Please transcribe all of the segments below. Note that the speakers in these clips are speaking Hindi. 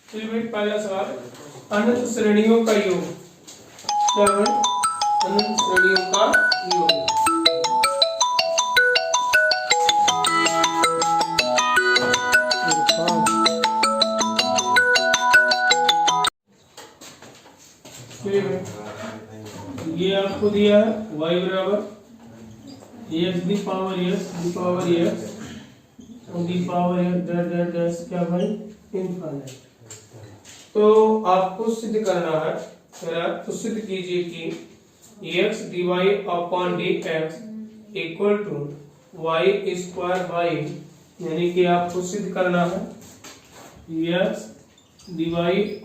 चलिए भाई पहला सवाल, अनंत श्रेणियों का योग। क्या भाई? अनंत श्रेणियों का योग। चलिए भाई, ये आपको दिया है y बराबर x दी पावर x और दी पावर x डैश क्या भाई? इनफाइनाइट। तो आपको सिद्ध करना है, तो सिद्ध कीजिए कि x dy upon dx equal to y square by, यानी कि आपको सिद्ध करना है x dy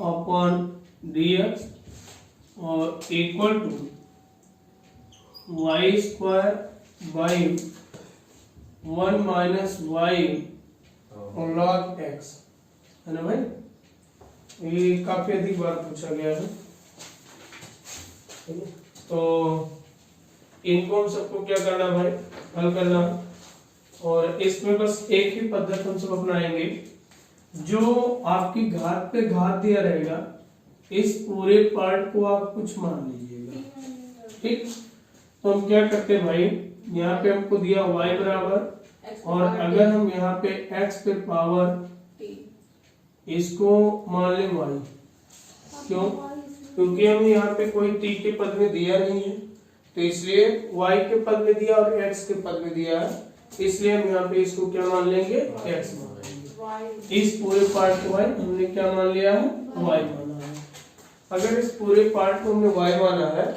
अपॉन dx और equal to y square by 1 minus y और log x, है ना भाई? ये काफी अधिक बार पूछा गया है, तो इनको हम सबको क्या करना भाई? हल करना। और इसमें बस एक ही पद्धति हम सब अपनाएंगे, जो आपकी घात पे घात दिया रहेगा इस पूरे पार्ट को आप कुछ मान लीजिएगा, ठीक? तो हम क्या करते हैं भाई, यहाँ पे हमको दिया y बराबर, और अगर हम यहाँ पे x पे पावर इसको मान ले y, क्यों? क्योंकि हम यहाँ पे कोई t के पद में दिया नहीं है, तो इसलिए y के पद में दिया और x के पद में दिया है, इसलिए हम यहाँ पे इसको क्या मान लेंगे? x मान लेंगे। इस पूरे पार्ट को भाई हमने क्या मान लिया है? y माना है। अगर इस पूरे पार्ट को हमने y माना है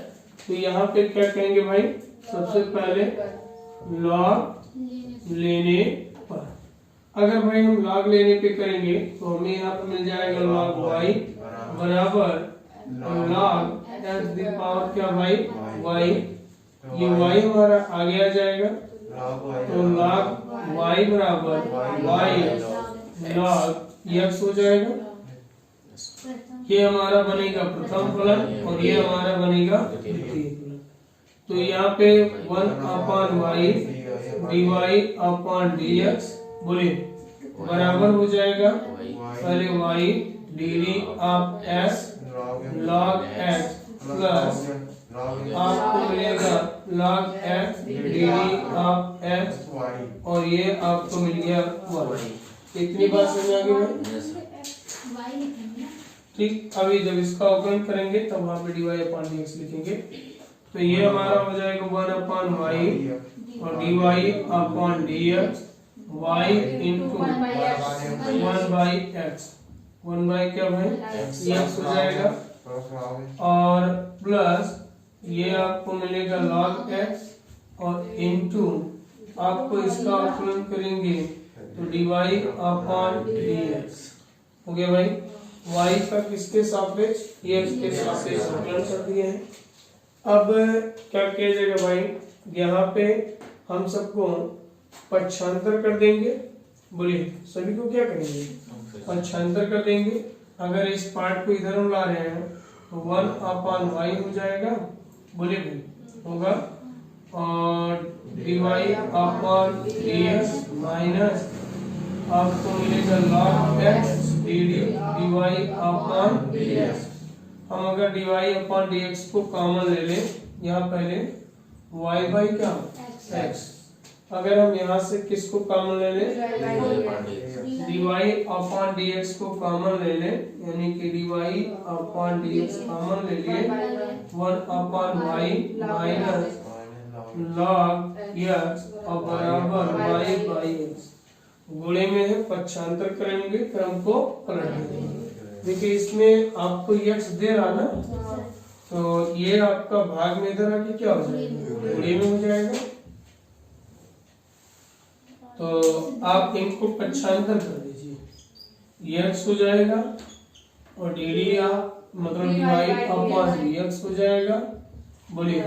तो यहाँ पे क्या कहेंगे भाई? सबसे पहले लॉग लेने पर। अगर भाई हम लॉग लेने पे करेंगे तो हमें यहाँ पे मिल जाएगा log y बराबर log x दी पावर क्या भाई? y। ये y हमारा आगे आ जाएगा, तो log y बराबर y log x हो जाएगा। ये हमारा बनेगा प्रथम फलन और ये हमारा बनेगा द्वितीय फलन। तो यहाँ पे 1 upon y dy upon dx बोले बराबर हो जाएगा पहले y dd of s log x plus आपको मिलेगा log x dd of x और ये आपको मिल गया y। इतनी बात समझ आ गई? ठीक। अभी जब इसका अवकलन करेंगे तब वहां पे dy अपॉन dx लिखेंगे, तो ये हमारा हो जाएगा 1 अपॉन y और dy upon dx y into 1 by x, 1 by क्या भाई? x हो जाएगा, और प्लस ये आपको मिलेगा log x और इंटू आपको इसका अवकलन करेंगे तो dy अपॉन dx हो गया भाई। y का किसके सापेक्ष? x के सापेक्ष अवकलन कर दिए हैं। अब क्या किया जाएगा भाई? यहाँ पे हम सबको पक्षांतर कर देंगे। बोलिए सभी को क्या करेंगे? पक्षांतर कर देंगे। अगर इस पार्ट को इधर हम ला रहे हैं तो 1 अपॉन y हो जाएगा, बोलिए भाई होगा, और dy अपॉन dx माइनस आपको मिलेगा log x dd dy upon dx। हम अगर dy अपॉन dx को कॉमन ले लें, यहाँ पहले y बाई क्या? x। अगर हम यहाँ से किसको कॉमन ले लें? dy अपॉन dx को कॉमन ले लें, यानी कि dy अपॉन dx कॉमन ले लिए, 1 upon y minus log x और बराबर y बाई x। गुणे में है, पक्षांतर करेंगे क्रम को पलट देंगे। देखिए इसमें आपको x दे रहा ना, तो ये आपका भाग में इधर आके क्या हो जाएगा? गुणे में हो जाएगा। तो आप इनको पक्षांतर कर दीजिए, ये x हो जाएगा और dd आप मतलब dy अपॉन dx हो जाएगा, बोलिए।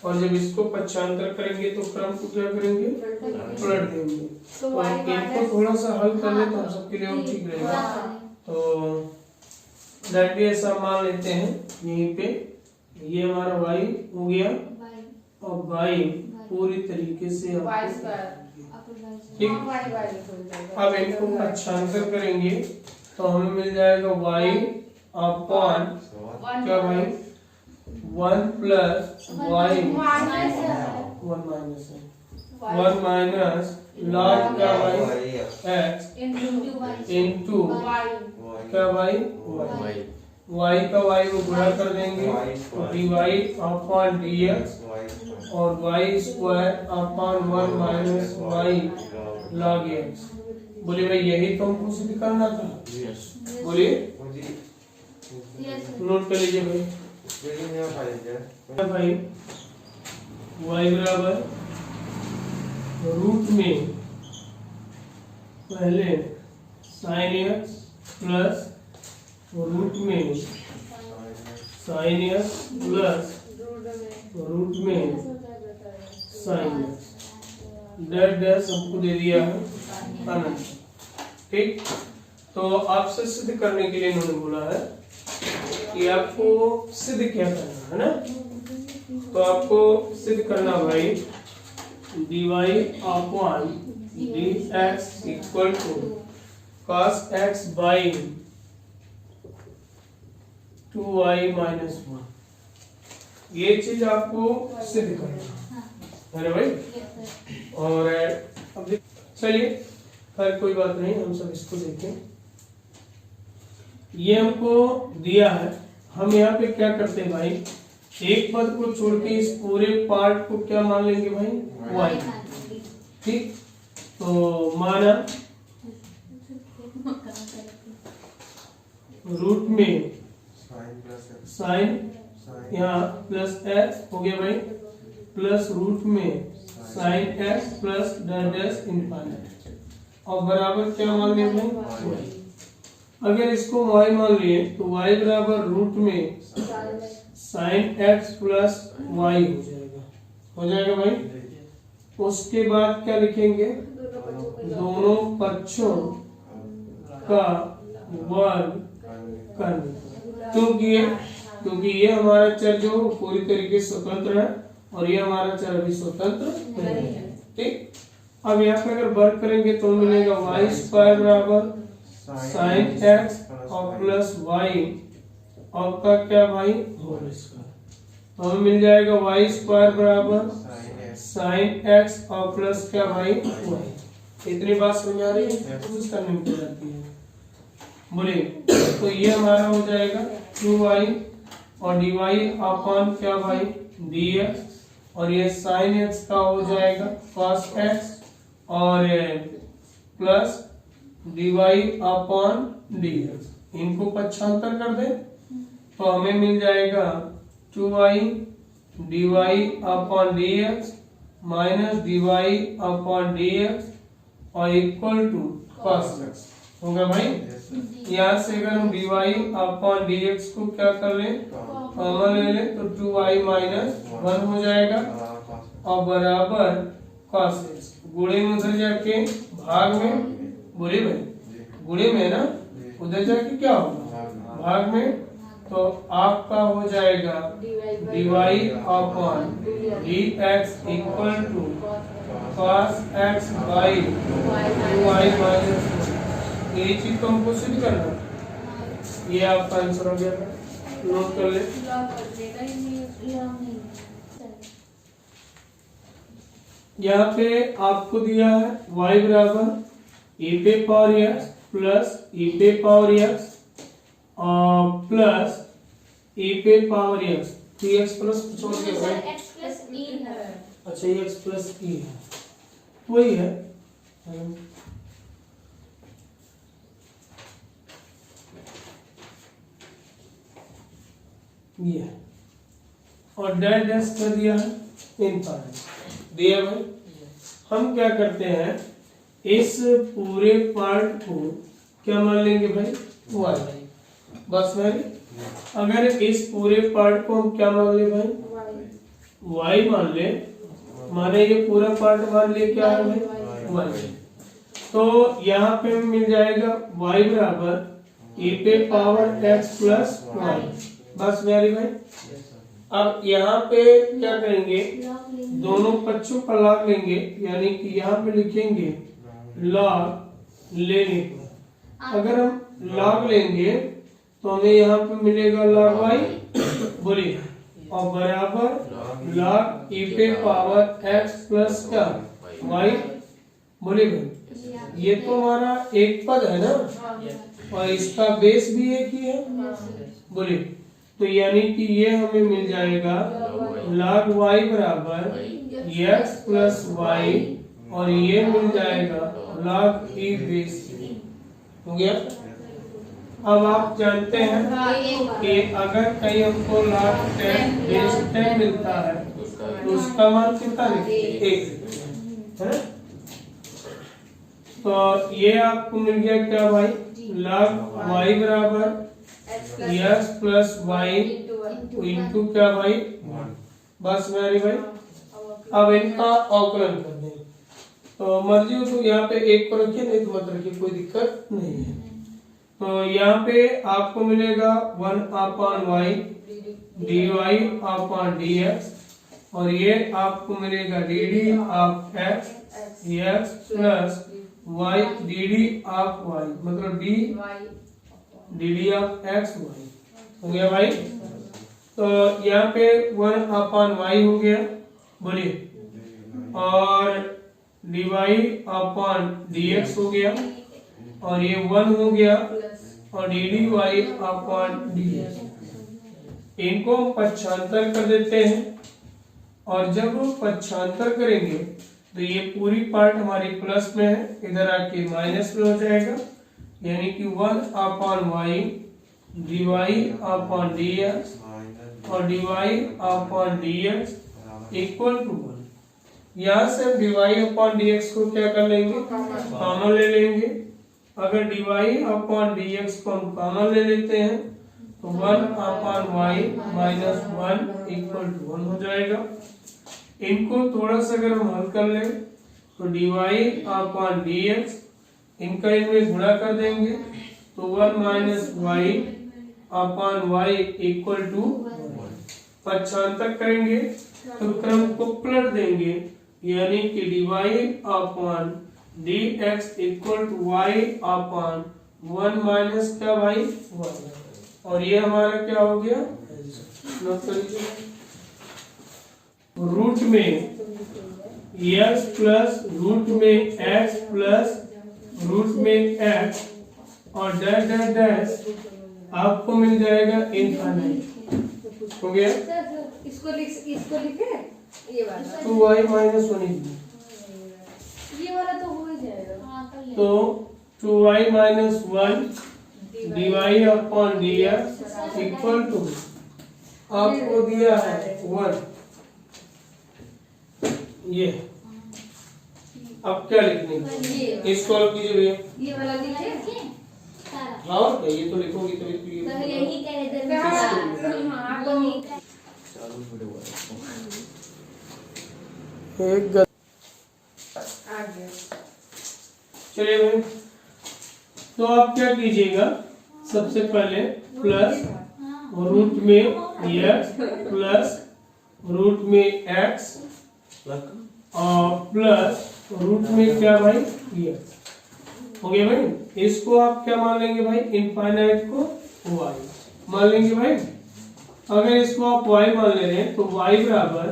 और जब इसको पक्षांतर करेंगे तो क्रम को क्या करेंगे? पलट देंगे। तो इनको थोड़ा सा हल कर ले तो हम सबके लिए ठीक रहेगा। तो डायरेक्टली ऐसा मान लेते हैं यहीं पे, ये हमारा y हो गया और y पूरी तरीके से ठीक। अब इनको पक्षांतर करेंगे तो हमें मिल जाएगा y अपॉन क्या भाई 1 प्लस y 1 माइनस लॉग क्या भाई x इंटू क्या भाई y का y को गुणा कर देंगे dy अपॉन dx और y square upon 1 minus y log x। बोलिए भाई यही तो हमको सिद्ध करना था। बोलिए नोट कर लीजिए भाई y बराबर रूट में पहले साइन x प्लस रूट में साइन x प्लस रूट में साइन x डैश हमको दे दिया है अनंत। ठीक, तो आपसे सिद्ध करने के लिए इन्होंने बोला है कि आपको सिद्ध क्या करना है ना। तो आपको सिद्ध करना भाई dy upon dx equal to cos x by 2y minus 1, ये चीज आपको सिद्ध करना है ना भाई। और अब चलिए खैर कोई बात नहीं, हम सब इसको देखें। ये हमको दिया है, हम यहाँ पे क्या करते हैं भाई, एक पद को छोड़ के इस पूरे पार्ट को क्या मान लेंगे भाई y। ठीक, तो माना रूट में साइन यहाँ प्लस x हो गया भाई प्लस रूट में sine x plus dash infinite और बराबर क्या मान लिया भाई y। अगर इसको y मान लिए तो y बराबर रूट में साइन x प्लस y हो जाएगा भाई। उसके बाद क्या लिखेंगे, दोनों पक्षों का वर्ग करना, क्योंकि ये हमारा चर जो पूरी तरीके से स्वतंत्र है और ये हमारा चर भी स्वतंत्र नहीं है। ठीक, अब यहाँ पे अगर वर्ग करेंगे तो मिलेगा y स्क्वायर बराबर साइन x और प्लस y और का क्या भाई होल स्क्वायर, तो हमें मिल जाएगा y स्क्वायर बराबर साइन x और प्लस क्या भाई y। इतनी बात समझ आ रही है, कुछ करने में जाती है। बोलिए, तो ये हमारा हो जाएगा 2y और dy अपॉन क्या भाई dx और ये साइन x का हो जाएगा cos x और प्लस dy अपॉन dx, इनको पक्षांतर कर दे तो हमें मिल जाएगा 2y dy upon dx minus dy upon dx और इक्वल टू cos x होगा भाई। यहाँ से अगर हम dy अपॉन dx को क्या कर ले कॉमन ले ले तो 2y माइनस 1 हो जाएगा और बराबर cos x, गुणे में उधर जाके भाग में, बोले भाई गुणे में ना उधर जाके क्या होगा भाग में, तो आपका हो जाएगा dy upon dx equal to cos x by 2y minus 1। ये चीज तो हमको सिद्ध करना, ये आपका आंसर हो गया, नोट कर ले। यहाँ पे आपको दिया है y बराबर e पे पावर x प्लस e पे पावर x प्लस e पे पावर x, तो x प्लस छोड़ के भाई अच्छा ये x प्लस e है, वही है ये और डैश कर दिया है इनफाइनाइट दिया भाई। हम क्या करते हैं, इस पूरे पार्ट को क्या मान लेंगे भाई y, बस भाई। अगर इस पूरे पार्ट को हम क्या मान ले भाई y मान ले, माने ये पूरा पार्ट मान ले क्या है भाई y, तो यहाँ पे मिल जाएगा y बराबर e पे पावर x प्लस y, बस मेरी भाई। अब यहाँ पे क्या करेंगे, दोनों पक्षों का लॉग लेंगे, यानी कि यहाँ पे लिखेंगे लॉग लेने पर अगर हम log लेंगे तो हमें यहाँ पे मिलेगा log y, बोलिए, और बराबर log e पे पावर x प्लस क्या y, बोलिए भाई। ये तो हमारा एक पद है ना, और इसका बेस भी एक ही है, बोलिए। तो यानी कि ये हमें मिल जाएगा log y बराबर x प्लस y, और ये मिल जाएगा log e बेस हो गया। अब आप जानते हैं कि अगर कहीं हमको log 10 बेस 10 मिलता है तो उसका मान कितना लिखते हैं, एक है। तो ये आपको मिल गया क्या भाई, log y बराबर x प्लस y इंटू क्या भाई, बस मेरी भाई। अब इनका अवकलन कर दें, तो मर्जी हो तो यहाँ पे एक को रखिए, नहीं तो मत रखिए, कोई दिक्कत नहीं है। तो यहाँ पे आपको मिलेगा 1/y dy अपॉन dx, और ये आपको मिलेगा dd of x plus y dd of y, मतलब dd ऑफ x y हो गया भाई। तो यहाँ पे 1/y हो गया, बोलिए, और dy अपॉन dx हो गया, और ये 1 हो गया, और dd y अपॉन dx। इनको हम पक्षांतर कर देते हैं, और जब हम पक्षांतर करेंगे तो ये पूरी पार्ट हमारी प्लस में है, इधर आके माइनस में हो जाएगा, यानी कि 1/y dy अपॉन dx और dy upon dx equal to 1। यहाँ से dy अपॉन dx को क्या कर लेंगे, कॉमन ले लेंगे। अगर dy अपॉन dx को हम कॉमन ले लेते हैं तो 1/y माइनस 1 इक्वल टू 1 हो जाएगा। इनको थोड़ा सा अगर हम हल कर लें तो dy अपॉन dx, इनका इनमें गुणा कर देंगे तो 1 minus y upon y equal to 1। पक्षांतर करेंगे तो क्रम को पलट देंगे, यानी कि dy upon dx equal to y upon 1 minus क्या भाई 1, और ये हमारा क्या हो गया, नोट कर लीजिए, रूट में x प्लस रूट में x प्लस रूट में x और डैश डैश डैश आपको मिल जाएगा इनफाइनाइट हो गया। इसको लिखे ये वाला 2y माइनस 1, ये वाला तो हो ही जाएगा। तो 2y minus 1 dy upon dx equal to आपको दिया है 1। ये अब क्या लिखने का, इसको सॉल्व कीजिए भैया, ये वाला लिखे, और क्या ये तो लिखोगी तो यही कह दे एक आगे चलिए भाई। तो आप क्या कीजिएगा, सबसे पहले प्लस रूट में x प्लस रूट में x और प्लस रूट में क्या भाई x हो गया भाई। इसको आप क्या मान लेंगे भाई, इनफाइनाइट को y मान लेंगे भाई। अगर इसको आप y मान ले रहे हैं तो y बराबर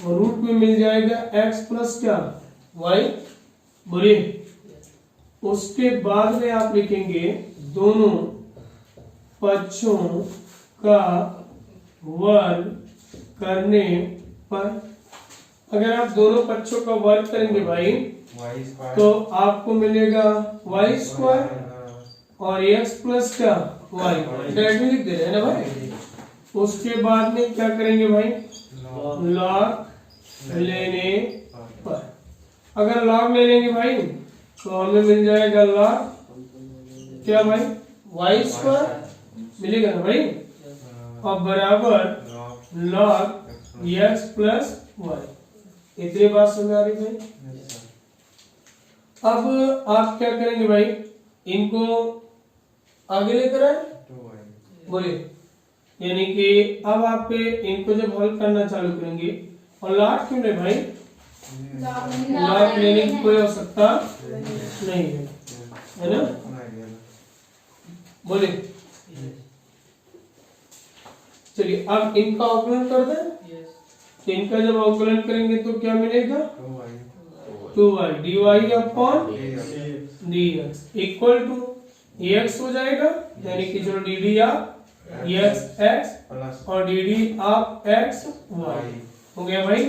रूट में मिल जाएगा x प्लस क्या y, बोलिए। उसके बाद में आप लिखेंगे दोनों पक्षों का वर्ग करने पर। अगर आप दोनों पक्षों का वर्ग करेंगे भाई तो आपको मिलेगा y स्क्वायर और x प्लस क्या y, डायरेक्ट लिख दे रहे हैं ना भाई। उसके बाद में क्या करेंगे भाई, लॉग लेने पर। अगर लॉग ले लेंगे भाई तो हमें मिल जाएगा लॉग क्या भाई y स्क्वायर मिलेगा ना भाई, और बराबर लॉग x प्लस y। इतनी बात समझ आ रही भाई। अब आप क्या करेंगे भाई, इनको आगे लेकर आए, बोले, यानी कि अब आप इनको जब हल करना चालू करेंगे, और लॉग क्यों ले भाई, लॉग लेने की कोई आवश्यकता नहीं है, है ना। बोले चलिए अब इनका अवकलन कर दें। तो इनका जब अवकलन करेंगे तो क्या मिलेगा 2y dy upon dx equal to x हो जाएगा यानी कि जो dd आप x और dd आप x y हो गया भाई।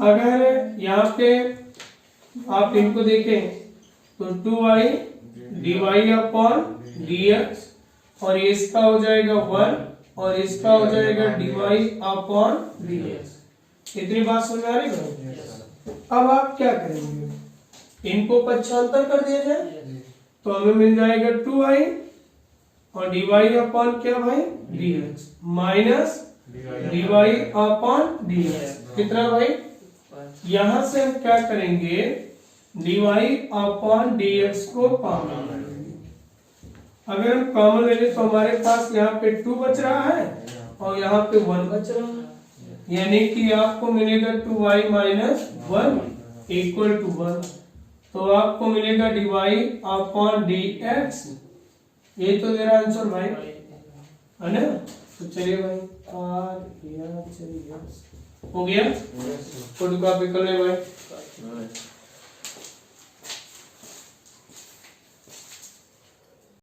अगर यहाँ पे आप इनको देखें तो 2y dy अपॉन dx और इसका हो जाएगा 1 और इसका हो जाएगा dy अपॉन dx। इतनी बात समझ आ रही है। अब आप क्या करेंगे इनको पक्षांतर कर दिया जाए तो हमें मिल जाएगा 2y और dy अपॉन क्या भाई dx minus dy upon dx कितना भाई। यहां से हम क्या करेंगे dy अपॉन dx को कॉमन लेंगे। अगर हम कॉमन ले लें तो हमारे पास यहाँ पे 2 बच रहा है और यहाँ पे 1 बच रहा है यानी कि आपको मिलेगा 2y माइनस 1 इक्वल टू 1। तो आपको मिलेगा dy अपॉन dx। ये तो मेरा आंसर भाई है ना। तो चलिए भाई हो गया। फोटो कॉपी कर ले भाई।